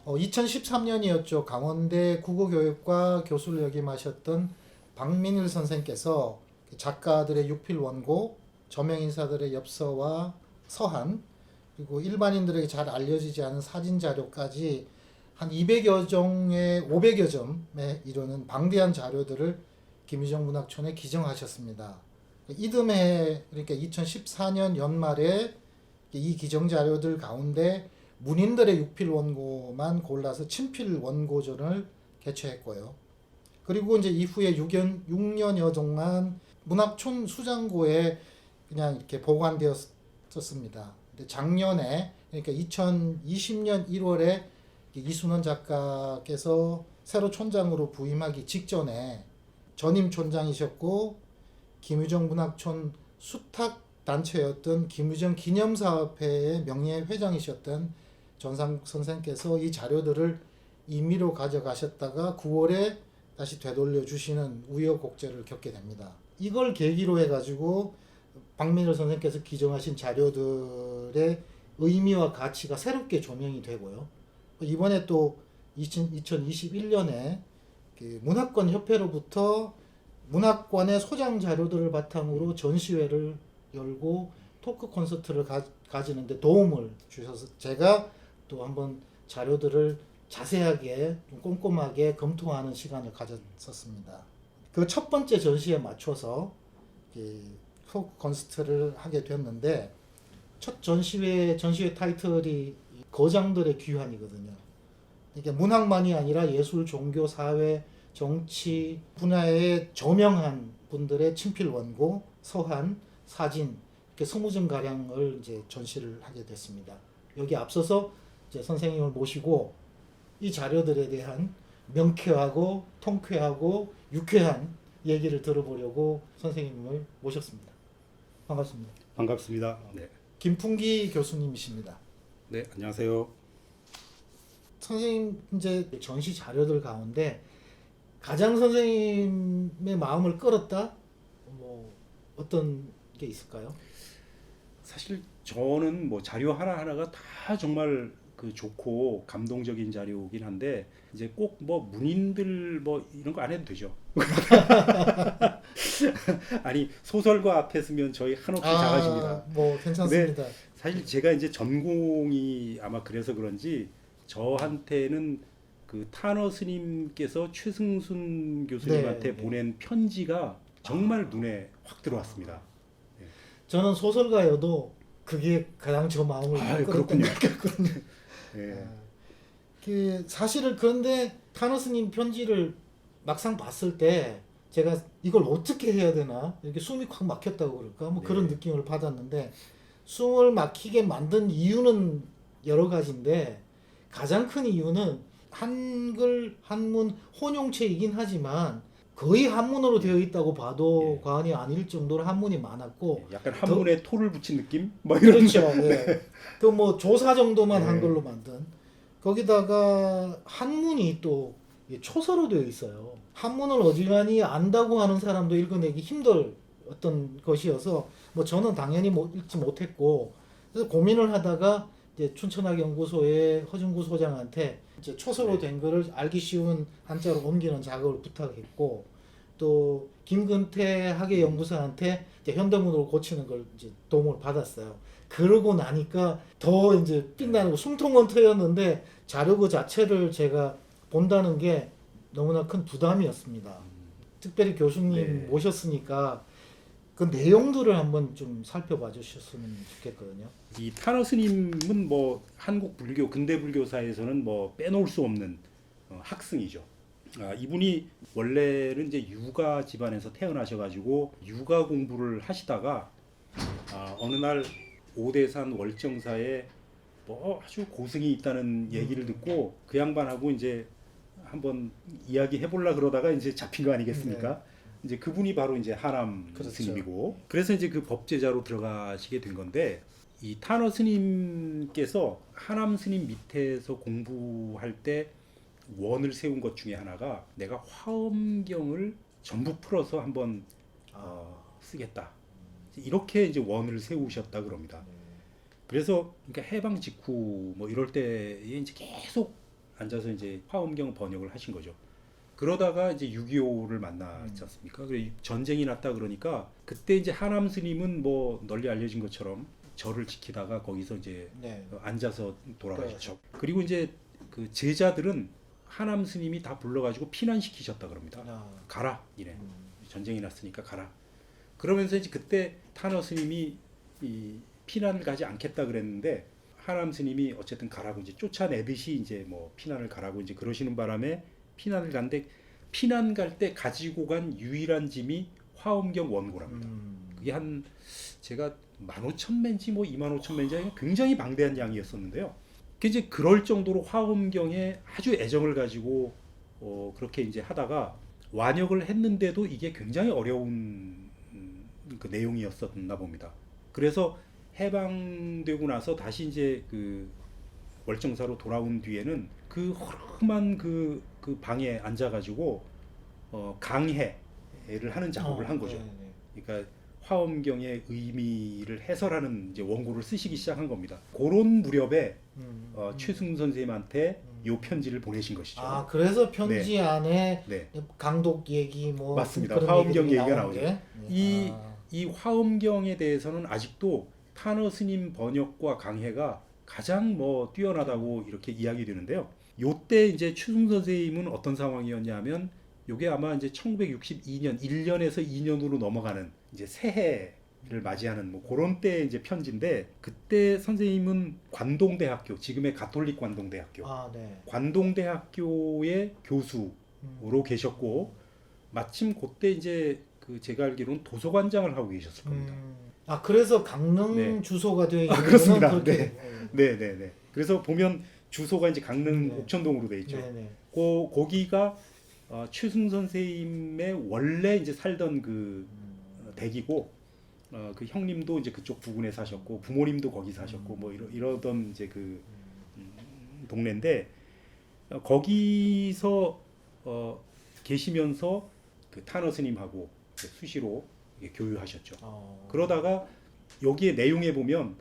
어, 2013년이었죠. 강원대 국어교육과 교수를 역임하셨던 박민일 선생께서 작가들의 유필 원고, 저명 인사들의 엽서와 서한, 그리고 일반인들에게 잘 알려지지 않은 사진 자료까지 한 200여 종의 500여 점에 이르는 방대한 자료들을 김유정 문학촌에 기정하셨습니다. 이듬해 그러니까 2014년 연말에 이 기정 자료들 가운데 문인들의 육필 원고만 골라서 친필 원고전을 개최했고요. 그리고 이제 이후에 6년여 동안 문학촌 수장고에 그냥 이렇게 보관되었었습니다. 근데 작년에 그러니까 2020년 1월에 이순원 작가께서 새로 촌장으로 부임하기 직전에 전임 촌장이셨고 김유정 문학촌 수탁 단체였던 김유정 기념사업회의 명예 회장이셨던 전상 선생께서 이 자료들을 임의로 가져가셨다가 9월에 다시 되돌려 주시는 우여곡절을 겪게 됩니다. 이걸 계기로 해가지고 박민일 선생께서 기정하신 자료들의 의미와 가치가 새롭게 조명이 되고요. 이번에 또 2021년에 문학관 협회로부터 문학관의 소장 자료들을 바탕으로 전시회를 열고 토크 콘서트를 가지는데 도움을 주셔서 제가 또 한번 자료들을 자세하게 꼼꼼하게 검토하는 시간을 가졌었습니다. 그 첫 번째 전시에 맞춰서 토크 콘서트를 하게 됐는데 첫 전시회 타이틀이 거장들의 귀환이거든요. 이게 문학만이 아니라 예술, 종교, 사회, 정치 분야에 저명한 분들의 친필 원고, 서한, 사진 이렇게 20점 가량을 이제 전시를 하게 됐습니다. 여기 앞서서 이제 선생님을 모시고 이 자료들에 대한 명쾌하고 통쾌하고 유쾌한 얘기를 들어보려고 선생님을 모셨습니다. 반갑습니다. 반갑습니다. 네. 김풍기 교수님이십니다. 네, 안녕하세요. 선생님 이제 전시 자료들 가운데 가장 선생님의 마음을 끌었다? 뭐 어떤 게 있을까요? 사실 저는 뭐 자료 하나하나가 다 정말 그 좋고 감동적인 자료긴 한데 이제 꼭 뭐 문인들 뭐 이런 거 안 해도 되죠. 아니 소설가 앞에 쓰면 저희 한없이 작아집니다. 뭐 괜찮습니다. 사실 제가 이제 전공이 아마 그래서 그런지 저한테는 그 탄어 스님께서 최승순 교수님한테 네. 보낸 편지가 정말 눈에 확 들어왔습니다. 저는 소설가여도 그게 가장 저 마음을 끌었던 것 같거든요. 예. 그 사실은 그런데 타너 스님 편지를 막상 봤을 때 제가 이걸 어떻게 해야 되나 이렇게 숨이 콱 막혔다고 그럴까 뭐 그런 느낌을 받았는데 숨을 막히게 만든 이유는 여러 가지인데 가장 큰 이유는 한글 한문 혼용체이긴 하지만 거의 한문으로 되어 있다고 봐도 과언이 아닐 정도로 한문이 많았고 약간 한문에 토를 붙인 느낌? 뭐 이런 그렇죠. 예. 그 뭐 조사 정도만 네. 한글로 만든 거기다가 한문이 또 초서로 되어 있어요. 한문을 어지간히 안다고 하는 사람도 읽어내기 힘들 어떤 것이어서 뭐 저는 당연히 읽지 못했고 그래서 고민을 하다가 이제 춘천학연구소의 허준구 소장한테 이제 초서로 된 거를 알기 쉬운 한자로 옮기는 작업을 부탁했고 또 김근태 학예연구사한테 이제 현대문으로 고치는 걸 이제 도움을 받았어요. 그러고 나니까 더 이제 빛나는 거 숨통은 트였는데 자료 그 자체를 제가 본다는 게 너무나 큰 부담이었습니다. 특별히 교수님 모셨으니까 그 내용들을 한번 좀 살펴봐 주셨으면 좋겠거든요. 이 탄어 스님은 뭐 한국 불교 근대 불교사에서는 뭐 빼놓을 수 없는 학승이죠. 이분이 원래는 이제 유가 집안에서 태어나셔가지고 유가 공부를 하시다가 어느 날 오대산 월정사에 뭐 아주 고승이 있다는 얘기를 듣고 그 양반하고 이제 한번 이야기 해보려 그러다가 이제 잡힌 거 아니겠습니까? 네. 이제 그분이 바로 이제 하남 그렇죠. 스님이고 그래서 이제 그 법제자로 들어가시게 된 건데 이 탄어 스님께서 하남 스님 밑에서 공부할 때 원을 세운 것 중에 하나가 내가 화엄경을 전부 풀어서 한번 쓰겠다. 이렇게 이제 원을 세우셨다 그럽니다. 그래서 그러니까 해방 직후 뭐 이럴 때에 이제 계속 앉아서 이제 화엄경 번역을 하신 거죠. 그러다가 이제 6.25를 만났지 않습니까? 그래 전쟁이 났다 그러니까 그때 이제 하남 스님은 뭐 널리 알려진 것처럼 절을 지키다가 거기서 이제 네. 앉아서 돌아가셨죠. 그리고 이제 그 제자들은 하남 스님이 다 불러가지고 피난시키셨다 그럽니다. 가라 이래. 전쟁이 났으니까 가라. 그러면서 이제 그때 타너 스님이 이 피난을 가지 않겠다 그랬는데 하남 스님이 어쨌든 가라고 이제 쫓아내듯이 이제 뭐 피난을 가라고 이제 그러시는 바람에 피난을 간데 피난 갈 때 가지고 간 유일한 짐이 화엄경 원고랍니다. 그게 한 제가 15,000매인지 뭐 25,000매인지 굉장히 방대한 양이었었는데요. 그 이제 그럴 정도로 화엄경에 아주 애정을 가지고 그렇게 이제 하다가 완역을 했는데도 이게 굉장히 어려운 그 내용이었었나 봅니다. 그래서 해방되고 나서 다시 이제 그 월정사로 돌아온 뒤에는 그 허름한 그 방에 앉아가지고 강해를 하는 작업을 한 거죠. 그러니까 화엄경의 의미를 해설하는 이제 원고를 쓰시기 시작한 겁니다. 그런 무렵에 최승 선생님한테 요 편지를 보내신 것이죠. 아, 그래서 편지 네. 안에 네. 강독 얘기 뭐 맞습니다. 그런 화엄경 얘기들이 얘기가 나오는 나오죠. 게? 이 화엄경에 대해서는 아직도 타너 스님 번역과 강해가 가장 뭐 뛰어나다고 이렇게 이야기되는데요. 요때 이제 추승 선생님은 어떤 상황이었냐면 요게 아마 이제 1962년 1년에서 2년으로 넘어가는 이제 새해를 맞이하는 뭐 그런 때 이제 편지인데 그때 선생님은 관동대학교 지금의 가톨릭 관동대학교 네. 관동대학교의 교수로 계셨고 마침 그때 이제 그 제가 알기로는 도서관장을 하고 계셨을 겁니다. 아, 그래서 강릉 네. 주소가 되어 있는 그렇습니다. 그렇게. 네. 그래서 보면 주소가 이제 강릉 네. 옥천동으로 돼 있죠. 네네. 거기가 최승 선생님의 원래 이제 살던 그 댁이고 그 형님도 이제 그쪽 부근에 사셨고 부모님도 거기 사셨고 뭐 이러던 이제 그 동네인데 거기서 계시면서 그 타너 스님하고 수시로 교유하셨죠. 그러다가 여기에 내용에 보면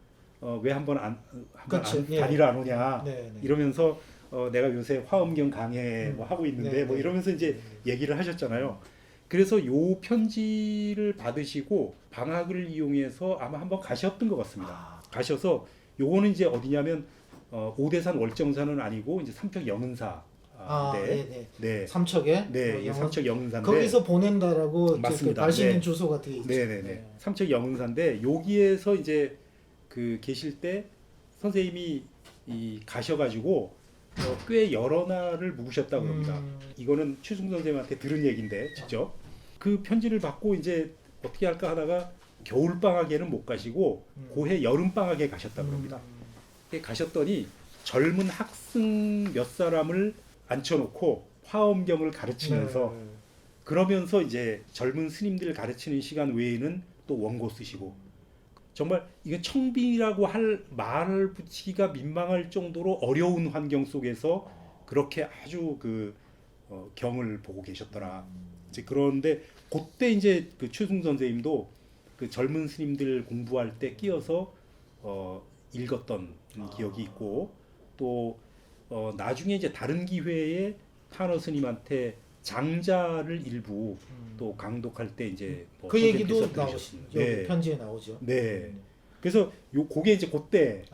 왜 한번 예. 다리를 안 오냐 네네. 이러면서 내가 요새 화엄경 강해 뭐 하고 있는데 네네. 뭐 이러면서 이제 얘기를 하셨잖아요. 그래서 요 편지를 받으시고 방학을 이용해서 아마 한번 가셨던 것 같습니다. 가셔서 요거는 이제 어디냐면 오대산 월정사는 아니고 이제 삼척 영은사. 네네. 네. 삼척에. 네, 이게 삼척 영은사인데 거기서 보낸다라고 맞습니다. 발신인 네. 주소가 되어 있죠. 네네네. 삼척 영은사인데 여기에서 이제 그 계실 때 선생님이 가셔가지고 꽤 여러 날을 묵으셨다고 합니다. 이거는 최승 선생님한테 들은 얘기인데 직접 그 편지를 받고 이제 어떻게 할까 하다가 겨울 방학에는 못 가시고 고해 여름 방학에 가셨다고 합니다. 가셨더니 젊은 학생 몇 사람을 앉혀놓고 화엄경을 가르치면서 그러면서 이제 젊은 스님들 가르치는 시간 외에는 또 원고 쓰시고 정말 이게 청빈이라고 할 말을 붙이기가 민망할 정도로 어려운 환경 속에서 그렇게 아주 그 경을 보고 계셨더라. 이제 그런데 그때 이제 그 최승 선생님도 그 젊은 스님들 공부할 때 끼어서 읽었던 기억이 있고 또 나중에 이제 다른 기회에 타너 스님한테 장자를 일부 또 강독할 때 이제 뭐 그 얘기도 선생님께서 나오죠. 들으셨습니다. 여기 편지에 나오죠. 네. 그래서 그게 이제 그때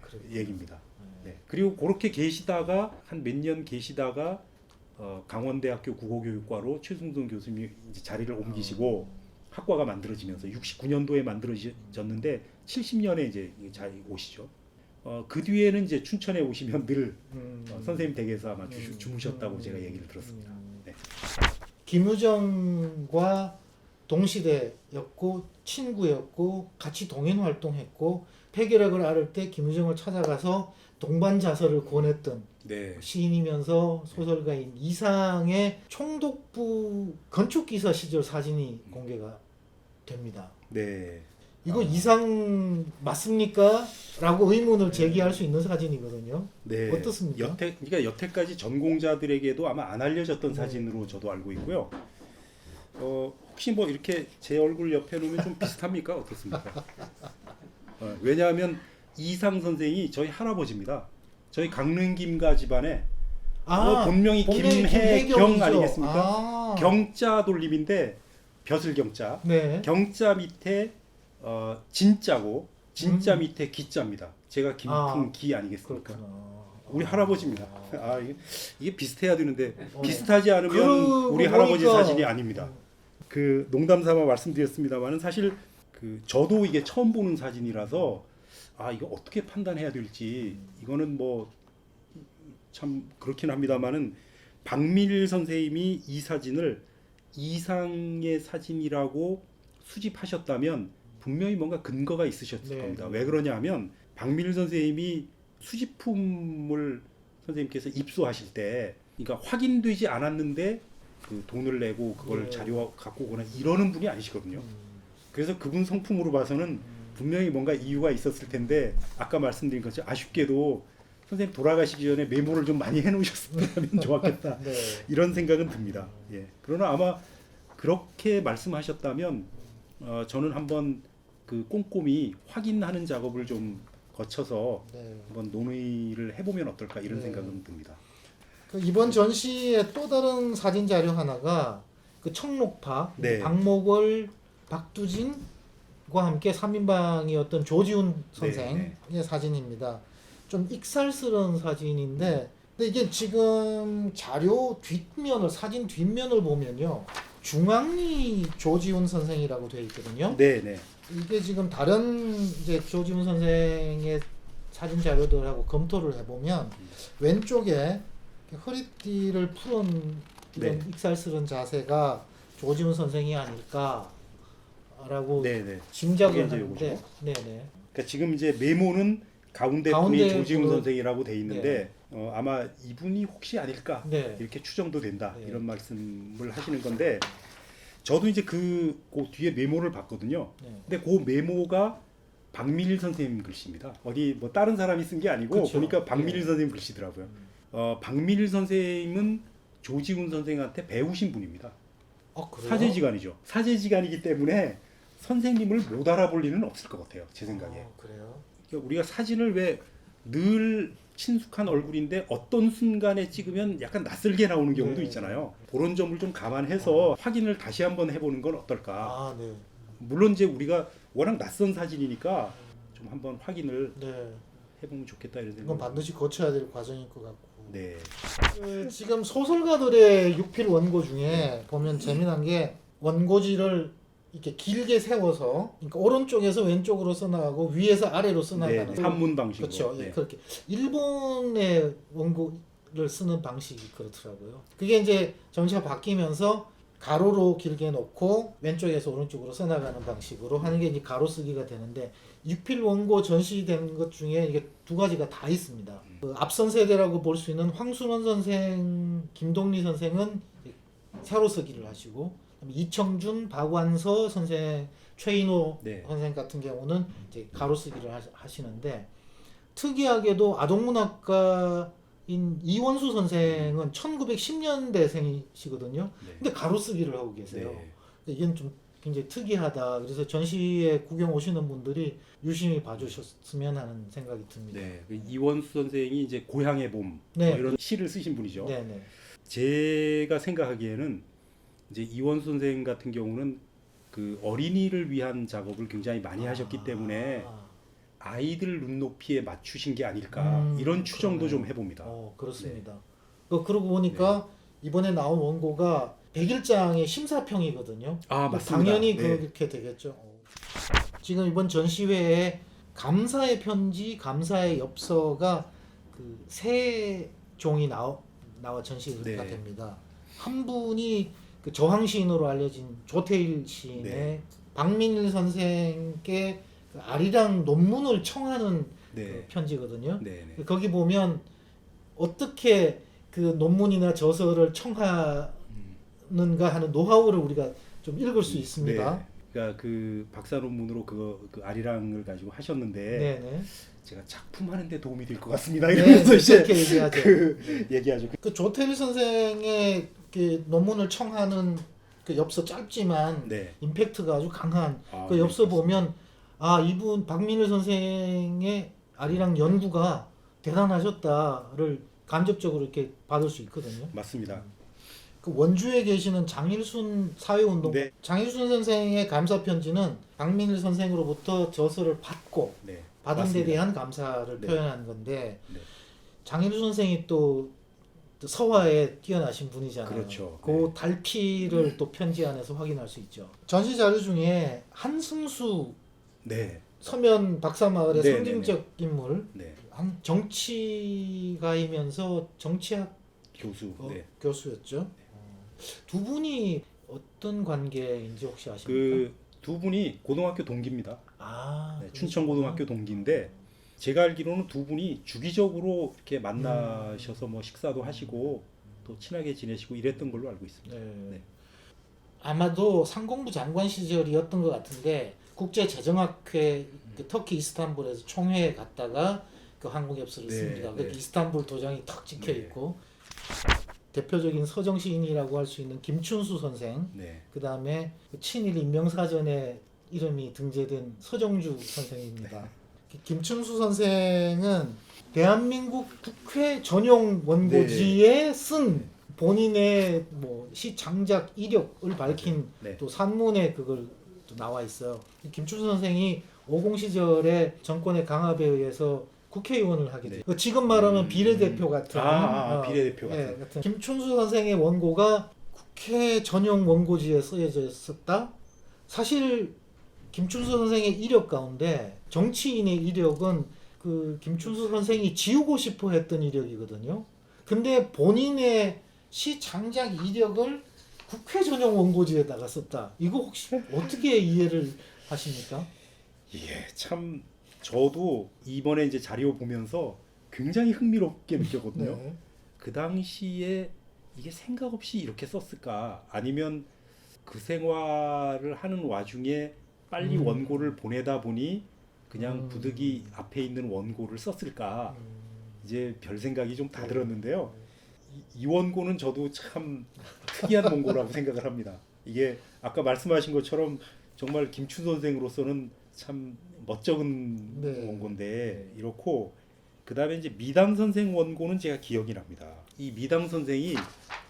그래요. 얘기입니다. 네. 그리고 그렇게 계시다가 한 몇 년 계시다가 강원대학교 국어교육과로 최승선 교수님이 이제 자리를 옮기시고 학과가 만들어지면서 69년도에 만들어졌는데 70년에 이제 자리 오시죠. 그 뒤에는 이제 춘천에 오시면 늘 선생님 댁에서 아마 주무셨다고 제가 얘기를 들었습니다. 네. 김유정과 동시대였고 친구였고 같이 동행 활동했고 폐결핵을 앓을 때 김유정을 찾아가서 동반자서를 권했던 네. 시인이면서 소설가인 이상의 총독부 건축기사 시절 사진이 공개가 됩니다. 네. 이거 이상 맞습니까? 라고 의문을 제기할 수 있는 사진이거든요. 네. 어떻습니까? 그러니까 여태까지 전공자들에게도 아마 안 알려졌던 사진으로 저도 알고 있고요. 혹시 뭐 이렇게 제 얼굴 옆에 놓으면 좀 비슷합니까? 어떻습니까? 왜냐하면 이상 선생이 저희 할아버지입니다. 저희 강릉김가 집안에 본명이 김혜경 김혜경이죠. 아니겠습니까? 경자 돌림인데 벼슬 경자. 네. 경자 밑에 진자고 진자 밑에 기자입니다. 제가 김풍기 아니겠습니까? 그렇구나. 우리 할아버지입니다. 이게 비슷해야 되는데 어. 비슷하지 않으면 그러고 우리 할아버지 보니까- 사진이 아닙니다. 그 농담삼아 말씀드렸습니다만은 사실 그 저도 이게 처음 보는 사진이라서 이거 어떻게 판단해야 될지 이거는 뭐 참 그렇긴 합니다만은 박밀 선생님이 이 사진을 이상의 사진이라고 수집하셨다면 분명히 뭔가 근거가 있으셨을 네. 겁니다. 왜 그러냐면 박밀 선생님이 수집품을 선생님께서 입수하실 때 그러니까 확인되지 않았는데 그 돈을 내고 그걸 네. 자료 갖고 오거나 이러는 분이 아니시거든요. 그래서 그분 성품으로 봐서는 분명히 뭔가 이유가 있었을 텐데 아까 말씀드린 것처럼 아쉽게도 선생님 돌아가시기 전에 메모를 좀 많이 해놓으셨으면 좋았겠다 네. 이런 생각은 듭니다. 예. 그러나 아마 그렇게 말씀하셨다면 저는 한번 그 꼼꼼히 확인하는 작업을 좀 거쳐서 네. 한번 논의를 해보면 어떨까 이런 네. 생각은 듭니다. 그 이번 전시의 또 다른 사진 자료 하나가 그 청록파 네. 박목월 박두진과 함께 3인방이었던 조지훈 선생의 사진입니다. 좀 익살스러운 사진인데 근데 이게 지금 자료 뒷면을 사진 뒷면을 보면요. 중앙리 조지훈 선생이라고 되어 있거든요. 네, 네. 이게 지금 다른 이제 조지훈 선생의 사진 자료들하고 검토를 해보면 왼쪽에 허리띠를 푸른 이런 네. 익살스러운 자세가 조지훈 선생이 아닐까라고 네, 네. 짐작을 그게 이제 하는데, 요거죠. 네네. 그러니까 지금 이제 메모는 가운데 가운데 분이 조지훈 분은- 선생이라고 돼 있는데 아마 이분이 혹시 아닐까 네. 이렇게 추정도 된다 네. 이런 말씀을 하시는 건데 저도 이제 그 뒤에 메모를 봤거든요. 네. 근데 그 메모가 박밀 선생님 글씨입니다. 어디 뭐 다른 사람이 쓴 게 아니고 그쵸. 보니까 박밀 네. 선생님 글씨더라고요. 박밀 선생님은 조지훈 선생한테 배우신 분입니다. 그래요? 사제지간이죠. 사제지간이기 때문에 선생님을 못 알아볼 리는 없을 것 같아요. 제 생각에. 그래요? 그러니까 우리가 사진을 왜 늘 친숙한 얼굴인데 어떤 순간에 찍으면 약간 낯설게 나오는 경우도 네. 있잖아요. 그런 점을 좀 감안해서 확인을 다시 한번 해보는 건 어떨까. 네. 물론 이제 우리가 워낙 낯선 사진이니까 좀 한번 확인을 네. 해보면 좋겠다 이런 이건 생각. 반드시 거쳐야 될 과정일 것 같고. 네. 지금 소설가들의 육필 원고 중에 보면 재미난 게 원고지를 이렇게 길게 세워서 그러니까 오른쪽에서 왼쪽으로 써나가고 위에서 아래로 써나가는 네. 한문 방식으로. 그렇죠. 예, 네. 그렇게 일본의 원고를 쓰는 방식이 그렇더라고요. 그게 이제 정치가 바뀌면서 가로로 길게 놓고 왼쪽에서 오른쪽으로 써나가는 방식으로 하는 게 이제 가로 쓰기가 되는데 육필 원고 전시된 것 중에 이게 두 가지가 다 있습니다. 그 앞선 세대라고 볼 수 있는 황순원 선생, 김동리 선생은 세로 쓰기를 하시고 이청준, 박완서 선생, 최인호 네. 선생 같은 경우는 이제 가로 쓰기를 하시는데 특이하게도 아동문학가인 이원수 선생은 1910년대생이시거든요. 네. 근데 가로 쓰기를 하고 계세요. 네. 이건 좀 굉장히 특이하다. 그래서 전시에 구경 오시는 분들이 유심히 봐주셨으면 하는 생각이 듭니다. 네. 그 이원수 선생이 이제 고향의 봄 네. 뭐 이런 시를 쓰신 분이죠. 네네. 제가 생각하기에는 이제 이원수 선생 같은 경우는 그 어린이를 위한 작업을 굉장히 많이 하셨기 때문에 아이들 눈높이에 맞추신 게 아닐까 이런 추정도 그러네요. 좀 해봅니다. 그렇습니다. 그러고 보니까 이번에 나온 원고가 101장의 심사평이거든요. 맞습니다. 당연히 네. 그렇게 되겠죠. 지금 이번 전시회에 감사의 편지, 감사의 엽서가 그 세 종이 나와 전시가 네. 됩니다. 한 분이 그 저항시인으로 알려진 조태일 시인의 네. 박민일 선생께 그 아리랑 논문을 청하는 네. 그 편지거든요. 네. 네. 거기 보면 어떻게 그 논문이나 저서를 청하는가 하는 노하우를 우리가 좀 읽을 수 있습니다. 네. 그러니까 그 박사 논문으로 그 아리랑을 가지고 하셨는데 네네. 제가 작품하는데 도움이 될 것 같습니다. 네, 이러면서 이제 그렇게 얘기하죠. 얘기하죠. 그 조태일 선생의 그 논문을 청하는 그 엽서 짧지만 네. 임팩트가 아주 강한 아, 그 네, 엽서 그렇습니다. 보면 아 이분 박민일 선생의 아리랑 연구가 대단하셨다를 간접적으로 이렇게 받을 수 있거든요. 맞습니다. 그 원주에 계시는 장일순 사회운동 네. 장일순 선생의 감사 편지는 박민일 선생으로부터 저서를 받고 네. 받은 데 맞습니다. 대한 감사를 네. 표현한 건데 네. 장일순 선생이 또 서화에 뛰어나신 분이잖아요. 그렇죠. 그 네. 달피를 또 편지 안에서 확인할 수 있죠. 전시 자료 중에 한승수 네. 서면 박사마을의 네, 상징적 인물, 네. 한 정치가이면서 정치학 교수. 네. 교수였죠. 두 분이 어떤 관계인지 혹시 아십니까? 그 두 분이 고등학교 동기입니다. 아, 네, 춘천고등학교 동기인데 제가 알기로는 두 분이 주기적으로 이렇게 만나셔서 뭐 식사도 하시고 또 친하게 지내시고 이랬던 걸로 알고 있습니다. 네. 네. 아마도 상공부 장관 시절이었던 것 같은데 국제재정학회 그 터키 이스탄불에서 총회에 갔다가 그 한국엽서를 네, 씁니다. 네. 그 이스탄불 도장이 탁 찍혀 네. 있고 대표적인 서정 시인이라고 할 수 있는 김춘수 선생, 네. 그 다음에 친일 인명사전에 이름이 등재된 서정주 선생입니다. 김춘수 선생은 대한민국 국회 전용 원고지에 쓴 본인의 뭐 시 창작 이력을 밝힌 네. 또 산문에 그걸 또 나와 있어요. 김춘수 선생이 50 시절에 정권의 강압에 의해서 국회의원을 하게 돼요. 네. 지금 말하면 비례대표 같은 비례대표 같은. 같은 김춘수 선생의 원고가 국회 전용 원고지에 쓰여져 있었다. 사실 김춘수 선생의 이력 가운데 정치인의 이력은 그 김춘수 선생이 지우고 싶어 했던 이력이거든요. 근데 본인의 시 창작 이력을 국회 전용 원고지에다가 썼다. 이거 혹시 어떻게 이해를 하십니까? 예, 참 저도 이번에 이제 자료 보면서 굉장히 흥미롭게 느꼈거든요. 네. 그 당시에 이게 생각 없이 이렇게 썼을까? 아니면 그 생활을 하는 와중에 빨리 원고를 보내다 보니 그냥 부득이 앞에 있는 원고를 썼을까? 이제 별 생각이 좀 다 들었는데요. 이 원고는 저도 참 특이한 원고라고 생각을 합니다. 이게 아까 말씀하신 것처럼 정말 김춘 선생으로서는 참 멋쩍은 네. 원고인데 이렇고 그 다음에 이제 미당 선생 원고는 제가 기억이 납니다. 이 미당 선생이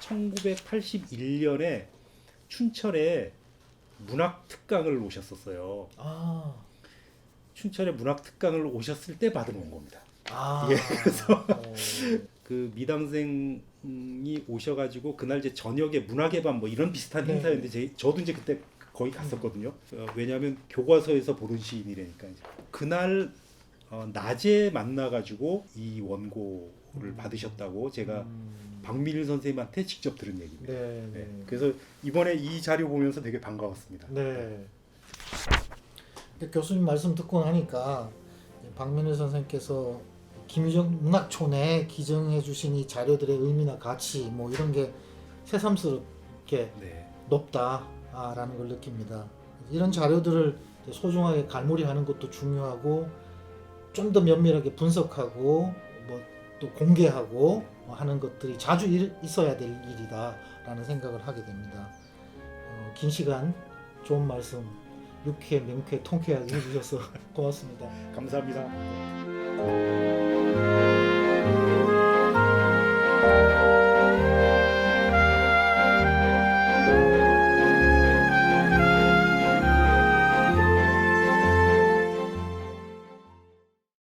1981년에 춘천에 문학 특강을 오셨었어요. 아, 춘천에 문학 특강을 오셨을 때 받은 원고입니다. 아, 예, 그래서 어, 그 미당생이 오셔가지고 그날 이제 저녁에 문학의 밤 뭐 이런 비슷한 네. 행사였는데 저도 이제 그때 거기 갔었거든요. 왜냐하면 교과서에서 보던 시인이라니까 이제. 그날 낮에 만나가지고 이 원고를 받으셨다고 제가 박민일 선생님한테 직접 들은 얘기입니다. 네, 네. 네. 그래서 이번에 이 자료 보면서 되게 반가웠습니다. 네. 교수님 말씀 듣고 나니까 박민일 선생께서 김유정 문학촌에 기증해 주신 이 자료들의 의미나 가치 뭐 이런 게 새삼스럽게 네. 높다라는 걸 느낍니다. 이런 자료들을 소중하게 갈무리하는 것도 중요하고 좀 더 면밀하게 분석하고 뭐 또 공개하고 하는 것들이 자주 있어야 될 일이다라는 생각을 하게 됩니다. 긴 시간 좋은 말씀 유쾌, 명쾌, 통쾌하게 해주셔서 고맙습니다. 감사합니다.